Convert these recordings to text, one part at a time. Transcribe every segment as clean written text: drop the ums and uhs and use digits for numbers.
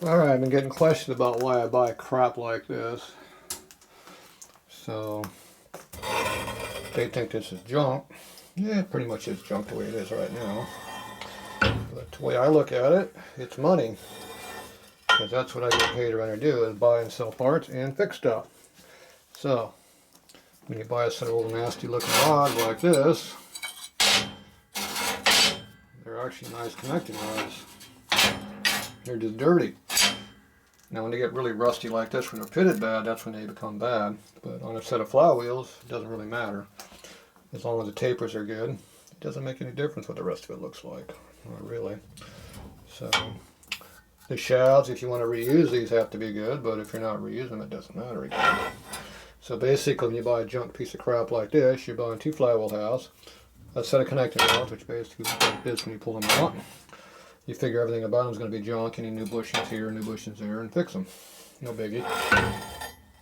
Alright, I've been getting questions about why I buy crap like this. So, they think this is junk. Yeah, it pretty much is junk the way it is right now. But the way I look at it, it's money. Because that's what I get paid around here to do, is buy and sell parts and fix stuff. So, when you buy a set of old nasty looking rods like this, they're actually nice connecting rods. They're just dirty. Now when they get really rusty like this, when they're pitted bad, that's when they become bad. But on a set of flywheels, it doesn't really matter. As long as the tapers are good, it doesn't make any difference what the rest of it looks like. Not really. So, the shafts, if you want to reuse these, have to be good, but if you're not reusing them, it doesn't matter again. So basically, when you buy a junk piece of crap like this, you're buying two flywheel halves, a set of connecting rods, which basically is like this when you pull them out. You figure everything about them is going to be junk, any new bushings here, new bushings there, and fix them. No biggie.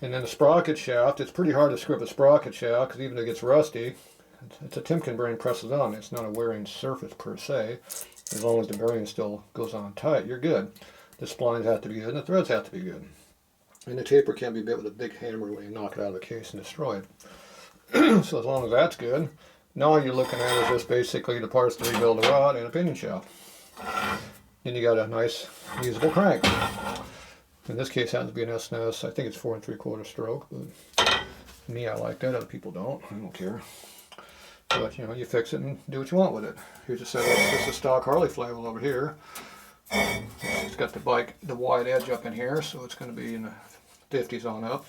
And then the sprocket shaft, it's pretty hard to screw up a sprocket shaft, because even if it gets rusty, it's a Timken bearing presses on. It's not a wearing surface per se. As long as the bearing still goes on tight, you're good. The splines have to be good, and the threads have to be good. And the taper can be bit with a big hammer when you knock it out of the case and destroy it. So as long as that's good, now all you're looking at is just basically the parts to rebuild the rod and a pinion shaft. Then you got a nice usable crank. In this case, it happens to be an S&S. I think it's 4 3/4 stroke, but me, I like that. Other people don't. I don't care. But you know, you fix it and do what you want with it. Here's a set of just a stock Harley flywheel over here. It's got the wide edge up in here, so it's going to be in the 50s on up.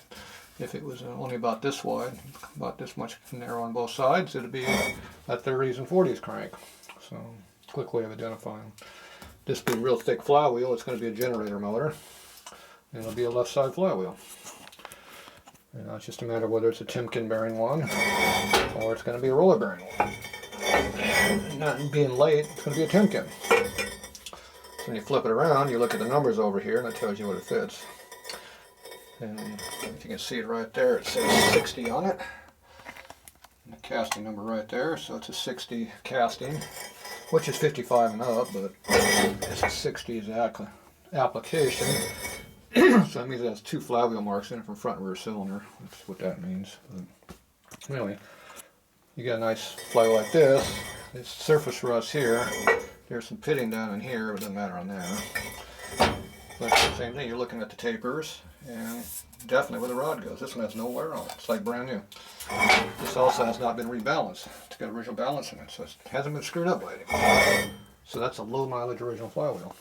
If it was only about this wide, about this much narrow on both sides, it'd be a 30s and 40s crank. So, quick way of identifying. This being real thick flywheel, it's going to be a generator motor, and it'll be a left side flywheel. And it's just a matter of whether it's a Timken bearing one, or it's going to be a roller bearing one. And not being late, it's going to be a Timken. So when you flip it around, you look at the numbers over here, and it tells you what it fits. And if you can see it right there, it says 60 on it. And the casting number right there, so it's a 60 casting, which is 55 and up, but it's a 60 exact application. So that means it has two flywheel marks in it from front and rear cylinder. That's what that means. But anyway, you got a nice flywheel like this. It's surface rust here. There's some pitting down in here, but it doesn't matter on there. But it's the same thing, you're looking at the tapers, and definitely where the rod goes. This one has no wear on it. It's like brand new. This also has not been rebalanced. It's got original balance in it, so it hasn't been screwed up by anything. So that's a low mileage original flywheel.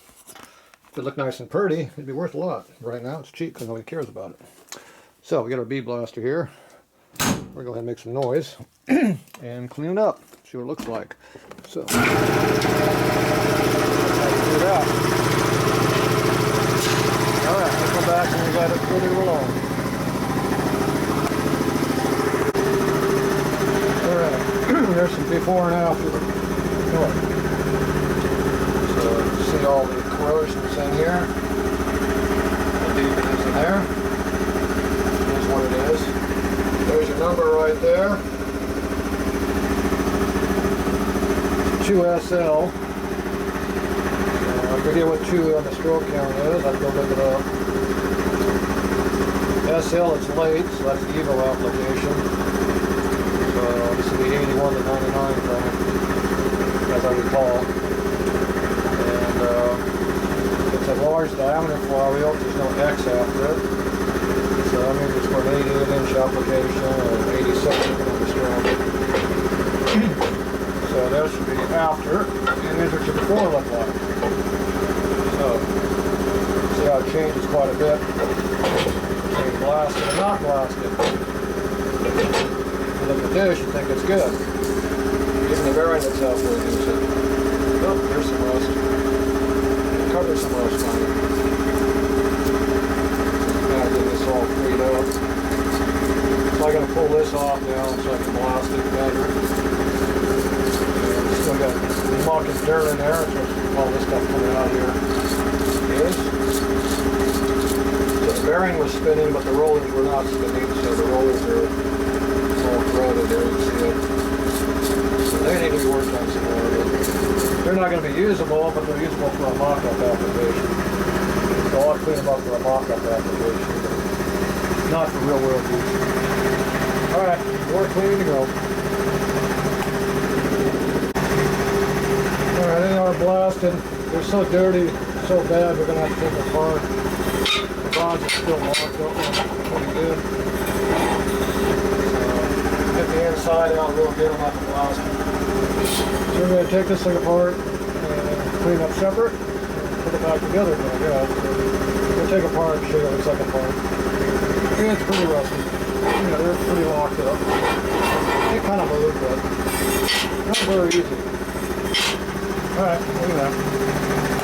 If it looked nice and pretty, it'd be worth a lot. Right now it's cheap because nobody cares about it. So we got our bead blaster here. We're going to go ahead and make some noise and clean it up. See what it looks like. So that's how you do that. Alright, let's go back and we got it further along. Alright, there's some before and after. So see all the corrosions in here. How deep it is in there. Here's what it is. There's your number right there. 2SL. I forget what 2 on the stroke count is. I'll go look it up. SL is late, so that's the Evo application. So this will be 81 to 99 crank, as I recall. And it's a large diameter flywheel. There's no X after it. So that means it's for an 88-inch application or an 86 on the stroke. So that should be after, and here's what your before look like. So, see how it changes quite a bit. Change blasted and not blasted. If you look at this, you think it's good. Even the bearing itself will use it. Oh, there's some rust. Cover some rust on it. Now get this all freed up. So I'm going to pull this off now so I can blast it better. Still got muck and dirt in there, so all this stuff coming out here is. So the bearing was spinning, but the rollers were not spinning, so the rollers are all corroded there, you can see it. So they need to be worked on some more. They're not going to be usable, but they're usable for a mock-up application. So I'll clean them up for a mock-up application, but not for real world use. Alright, we're clean to go. Alright, they are blasted. They're so dirty, so bad, we're going to have to take them apart. The rods are still marked up pretty good. Get the inside out real good on the blasted. So we're going to take this thing apart and clean up separate and put it back together again, I guess. So we'll take it apart and show you the second part. Yeah, it's pretty rusty. You know, they're pretty locked up. They kind of move, but not very easy. Alright, look at that.